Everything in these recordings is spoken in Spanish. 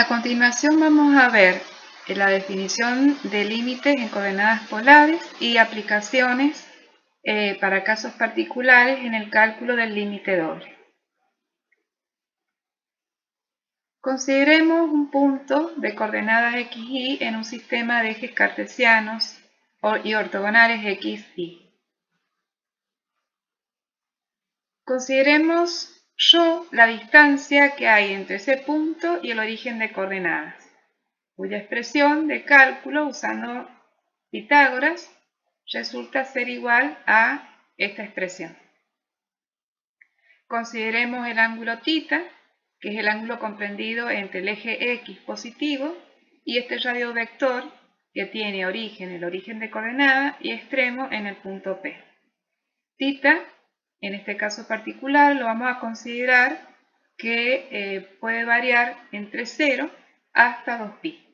A continuación vamos a ver la definición de límites en coordenadas polares y aplicaciones para casos particulares en el cálculo del límite doble. Consideremos un punto de coordenadas x, y en un sistema de ejes cartesianos y ortogonales x, y. Consideremos la distancia que hay entre ese punto y el origen de coordenadas, cuya expresión de cálculo usando Pitágoras resulta ser igual a esta expresión. Consideremos el ángulo θ, que es el ángulo comprendido entre el eje x positivo y este radio vector que tiene origen, el origen de coordenada, y extremo en el punto P. Θ, en este caso particular, lo vamos a considerar que puede variar entre 0 hasta 2π.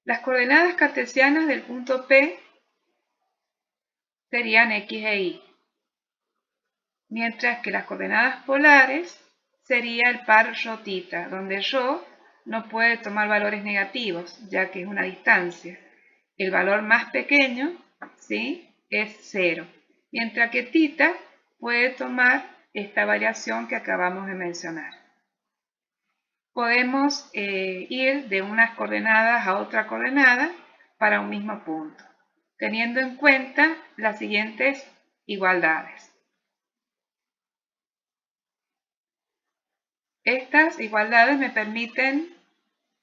Las coordenadas cartesianas del punto P serían x e y, mientras que las coordenadas polares sería el par ρθ, donde ρ no puede tomar valores negativos, ya que es una distancia. El valor más pequeño, ¿sí?, es 0, mientras que θ puede tomar esta variación que acabamos de mencionar. Podemos ir de unas coordenadas a otra coordenada para un mismo punto, teniendo en cuenta las siguientes igualdades. Estas igualdades me permiten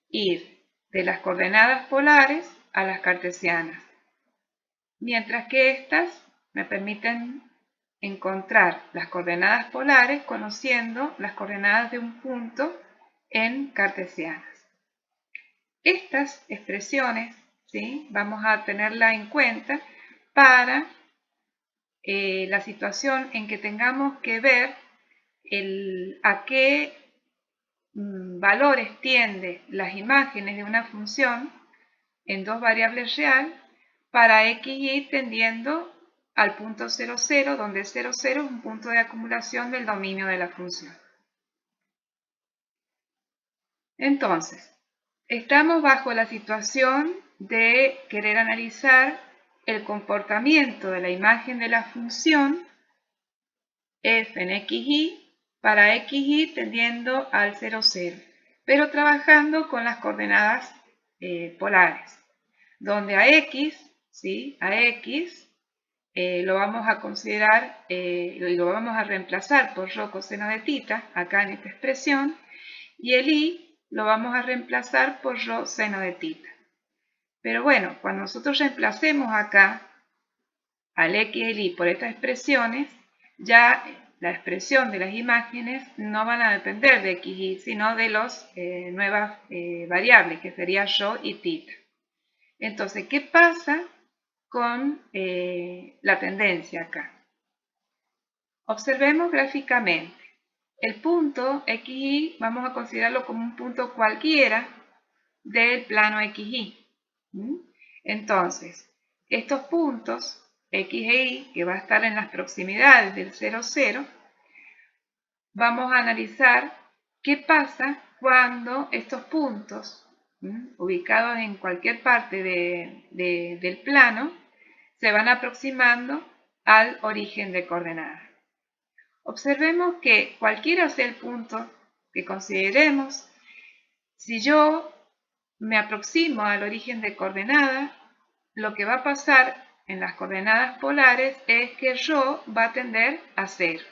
ir de las coordenadas polares a las cartesianas, mientras que estas me permiten encontrar las coordenadas polares conociendo las coordenadas de un punto en cartesianas. Estas expresiones, ¿sí?, vamos a tenerla en cuenta para la situación en que tengamos que ver a qué valores tienden las imágenes de una función en dos variables real para x y y tendiendo al punto 0, 0, donde 0, 0 es un punto de acumulación del dominio de la función. Entonces, estamos bajo la situación de querer analizar el comportamiento de la imagen de la función f en x, y para x, y tendiendo al 0, 0, pero trabajando con las coordenadas polares, donde a x, ¿sí?, lo vamos a considerar y lo vamos a reemplazar por ρ coseno de θ, acá en esta expresión, y el y lo vamos a reemplazar por ρ seno de θ. Pero bueno, cuando nosotros reemplacemos acá al x y el y por estas expresiones, ya la expresión de las imágenes no van a depender de x y y, sino de las nuevas variables, que sería ρ y θ. Entonces, ¿qué pasa con la tendencia acá? Observemos gráficamente. El punto x y vamos a considerarlo como un punto cualquiera del plano x y. Entonces, estos puntos x e y, que va a estar en las proximidades del 0, 0, vamos a analizar qué pasa cuando estos puntos ubicados en cualquier parte del plano se van aproximando al origen de coordenadas. Observemos que cualquiera sea el punto que consideremos, si yo me aproximo al origen de coordenadas, lo que va a pasar en las coordenadas polares es que ρ va a tender a 0.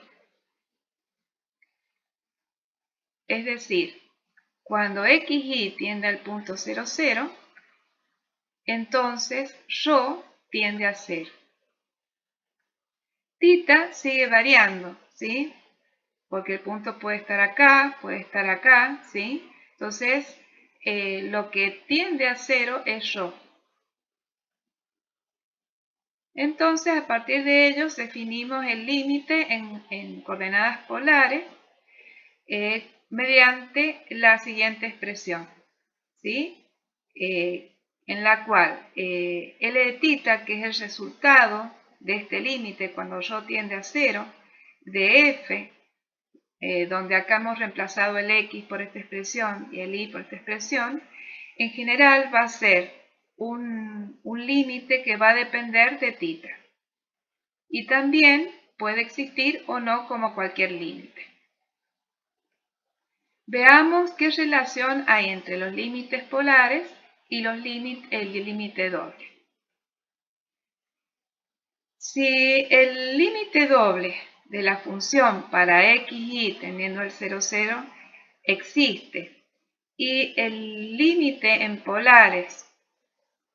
Es decir, cuando x y tiende al punto 0, 0, entonces ρ tiende a 0. Θ sigue variando, ¿sí?, porque el punto puede estar acá, ¿sí? Entonces, lo que tiende a 0 es ρ. Entonces, a partir de ellos definimos el límite en coordenadas polares mediante la siguiente expresión, ¿sí?, en la cual L de θ, que es el resultado de este límite cuando ρ tiende a 0, de f donde acá hemos reemplazado el x por esta expresión y el y por esta expresión, en general va a ser un límite que va a depender de θ. Y también puede existir o no como cualquier límite. Veamos qué relación hay entre los límites polares y el límite doble. Si el límite doble de la función para x, y tendiendo al 0, 0 existe y el límite en polares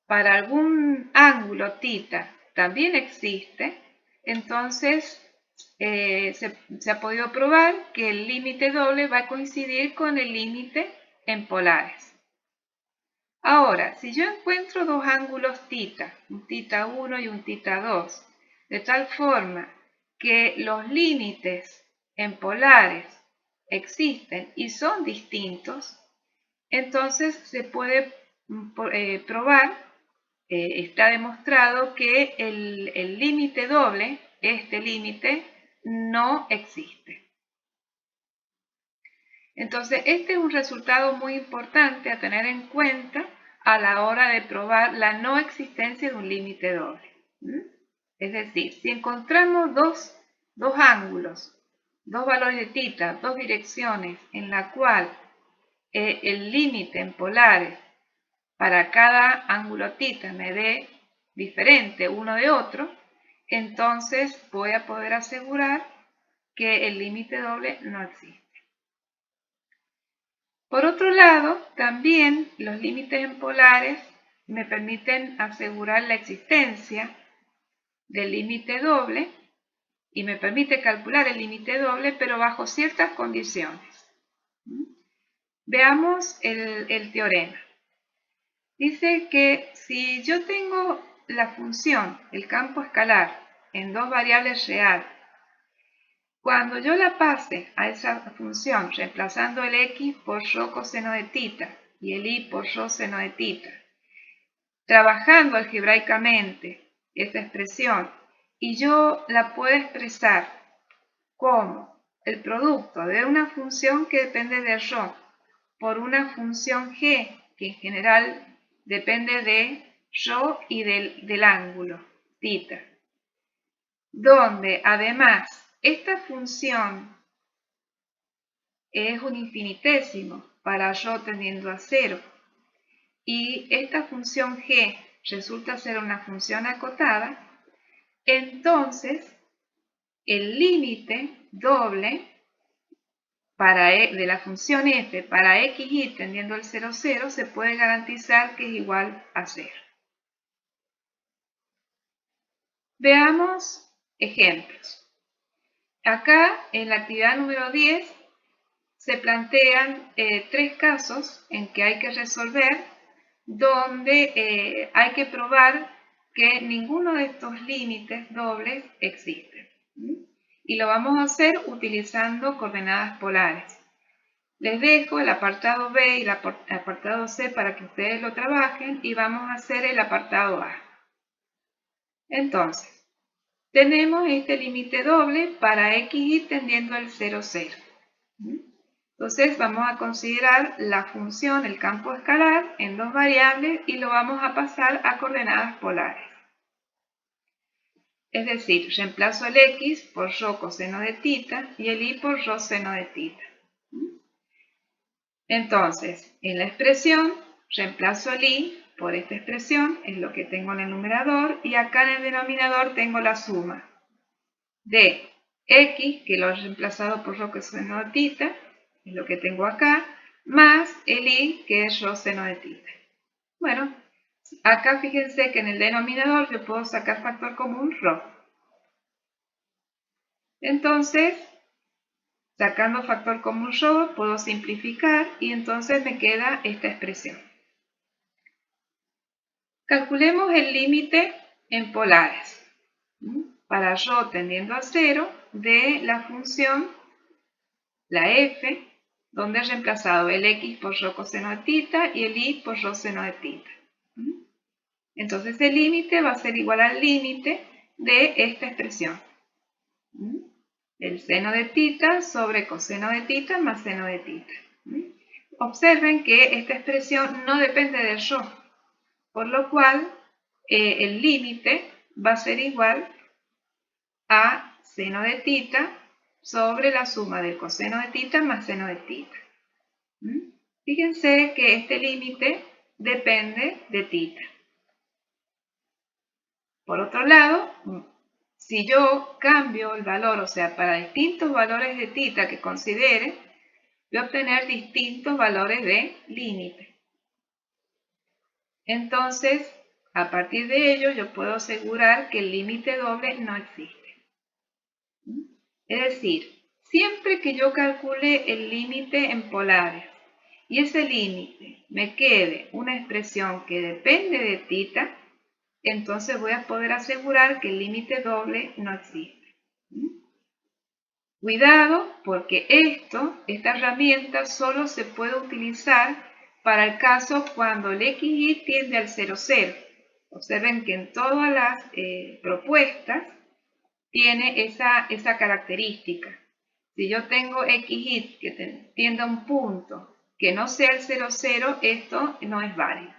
para algún ángulo θ también existe, entonces se ha podido probar que el límite doble va a coincidir con el límite en polares. Ahora, si yo encuentro dos ángulos θ, un θ1 y un θ2, de tal forma que los límites en polares existen y son distintos, entonces se puede probar, está demostrado que el límite doble, este límite, no existe. Entonces, este es un resultado muy importante a tener en cuenta a la hora de probar la no existencia de un límite doble. Es decir, si encontramos dos ángulos, dos valores de θ, dos direcciones en la cual el límite en polares para cada ángulo θ me dé diferente uno de otro, entonces voy a poder asegurar que el límite doble no existe. Por otro lado, también los límites en polares me permiten asegurar la existencia del límite doble y me permite calcular el límite doble, pero bajo ciertas condiciones. Veamos el teorema. Dice que si yo tengo la función, el campo escalar, en dos variables reales, cuando yo la pase a esa función reemplazando el x por rho coseno de θ y el y por rho seno de θ, trabajando algebraicamente esta expresión, y yo la puedo expresar como el producto de una función que depende de rho por una función g que en general depende de rho y del ángulo θ, donde además esta función es un infinitésimo para rho tendiendo a 0 y esta función g resulta ser una función acotada, entonces el límite doble de la función f para x, y tendiendo al 0, 0 se puede garantizar que es igual a 0. Veamos ejemplos. Acá en la actividad número 10 se plantean tres casos en que hay que resolver, donde hay que probar que ninguno de estos límites dobles existe. Y lo vamos a hacer utilizando coordenadas polares. Les dejo el apartado B y el apartado C para que ustedes lo trabajen y vamos a hacer el apartado A. Entonces, tenemos este límite doble para x, y tendiendo al 0, 0. Entonces vamos a considerar la función, el campo escalar, en dos variables y lo vamos a pasar a coordenadas polares. Es decir, reemplazo el x por rho coseno de θ y el y por rho seno de θ. Entonces, en la expresión, reemplazo el y por esta expresión, es lo que tengo en el numerador, y acá en el denominador tengo la suma de x, que lo he reemplazado por rho coseno de θ, es lo que tengo acá, más el y, que es rho seno de θ. Bueno, acá fíjense que en el denominador yo puedo sacar factor común rho. Entonces, sacando factor común rho, puedo simplificar y entonces me queda esta expresión. Calculemos el límite en polares para rho tendiendo a 0 de la función, la f, donde he reemplazado el x por rho coseno de θ y el y por rho seno de θ. Entonces el límite va a ser igual al límite de esta expresión. el seno de tita sobre coseno de tita más seno de tita. Observen que esta expresión no depende del rho, por lo cual el límite va a ser igual a seno de tita sobre la suma del coseno de tita más seno de tita. Fíjense que este límite depende de tita. Por otro lado, si yo cambio el valor, o sea, para distintos valores de tita que considere, voy a obtener distintos valores de límite. Entonces, a partir de ello, yo puedo asegurar que el límite doble no existe. Es decir, siempre que yo calcule el límite en polares y ese límite me quede una expresión que depende de tita, entonces voy a poder asegurar que el límite doble no existe. Cuidado, porque esta herramienta solo se puede utilizar para el caso cuando el xy tiende al 0, 0. Observen que en todas las propuestas tiene esa característica. Si yo tengo xy que tiende a un punto que no sea el 0, 0, esto no es válido.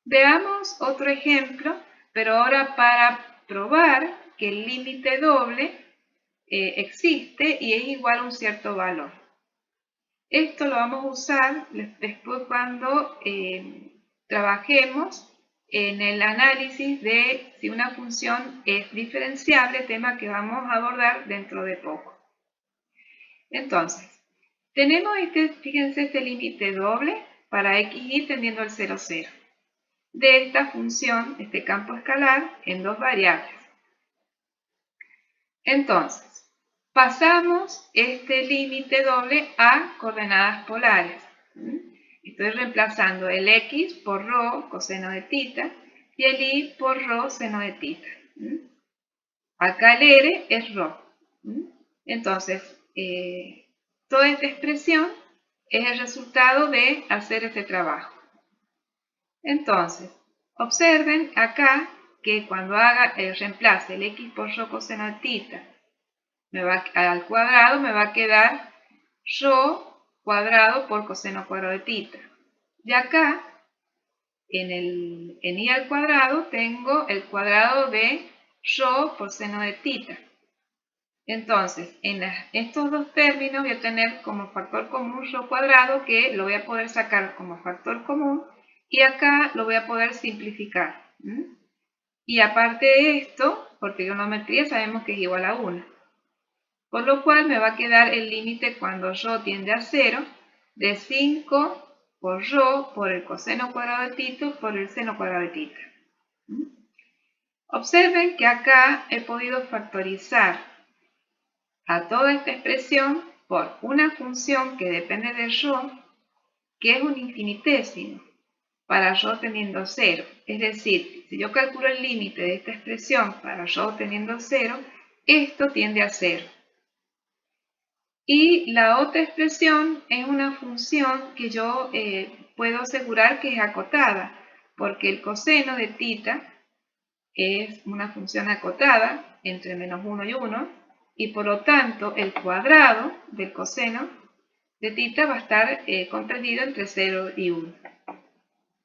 Veamos otro ejemplo, pero ahora para probar que el límite doble existe y es igual a un cierto valor. Esto lo vamos a usar después cuando trabajemos en el análisis de si una función es diferenciable, tema que vamos a abordar dentro de poco. Entonces, tenemos fíjense este límite doble para xy tendiendo al 0, 0. De esta función, este campo escalar, en dos variables. Entonces, pasamos este límite doble a coordenadas polares. Estoy reemplazando el x por rho coseno de tita y el y por rho seno de tita. Acá el r es rho. Entonces, toda esta expresión es el resultado de hacer este trabajo. Entonces, observen acá que cuando reemplace el x por rho coseno de tita al cuadrado, me va a quedar rho cuadrado por coseno cuadrado de tita. Y acá, en y al cuadrado, tengo el cuadrado de rho por seno de tita. Entonces, en estos dos términos voy a tener como factor común rho cuadrado, que lo voy a poder sacar como factor común, y acá lo voy a poder simplificar. Y aparte de esto, por trigonometría sabemos que es igual a 1. Por lo cual me va a quedar el límite cuando rho tiende a 0 de 5 por rho por el coseno cuadrado de tita por el seno cuadrado de tita. Observen que acá he podido factorizar a toda esta expresión por una función que depende de rho, que es un infinitésimo, para rho teniendo a 0. Es decir, si yo calculo el límite de esta expresión para rho teniendo a 0, esto tiende a 0. Y la otra expresión es una función que yo puedo asegurar que es acotada, porque el coseno de tita es una función acotada entre menos 1 y 1, y por lo tanto el cuadrado del coseno de tita va a estar comprendido entre 0 y 1.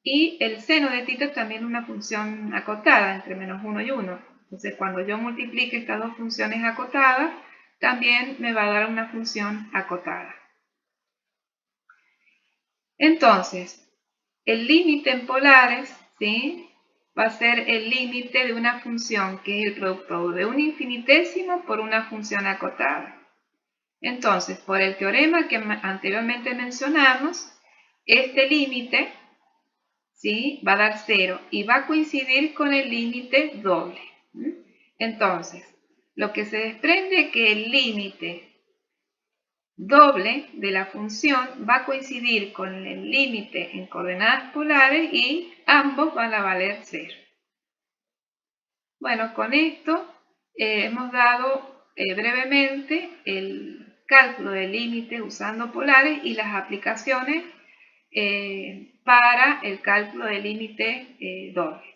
Y el seno de tita también es una función acotada entre menos 1 y 1. Entonces cuando yo multiplique estas dos funciones acotadas, también me va a dar una función acotada. Entonces, el límite en polares, ¿sí?, va a ser el límite de una función que es el producto de un infinitésimo por una función acotada. Entonces, por el teorema que anteriormente mencionamos, este límite, ¿sí?, va a dar 0 y va a coincidir con el límite doble. Entonces, lo que se desprende es que el límite doble de la función va a coincidir con el límite en coordenadas polares y ambos van a valer 0. Bueno, con esto hemos dado brevemente el cálculo de límites usando polares y las aplicaciones para el cálculo de límites dobles.